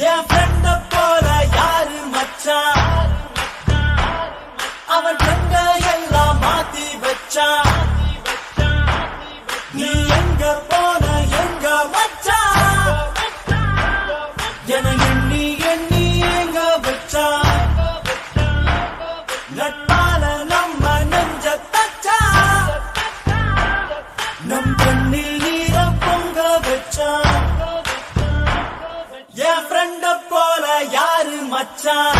என் ஃப்ரெண்ட போல யாரு மச்சான், அவன் ஃப்ரெண்ட எல்லாம் மாத்தி வச்சான். நீ எங்க போன எங்க மச்சான் என எண்ணி எண்ணி எங்க வச்சான். நட்பால நம்ம நெஞ்ச தச்சா, நம் கண்ணில் நீர பொங்க வச்சான். என் ஃப்ரெண்ட போல யாரு மச்சான்.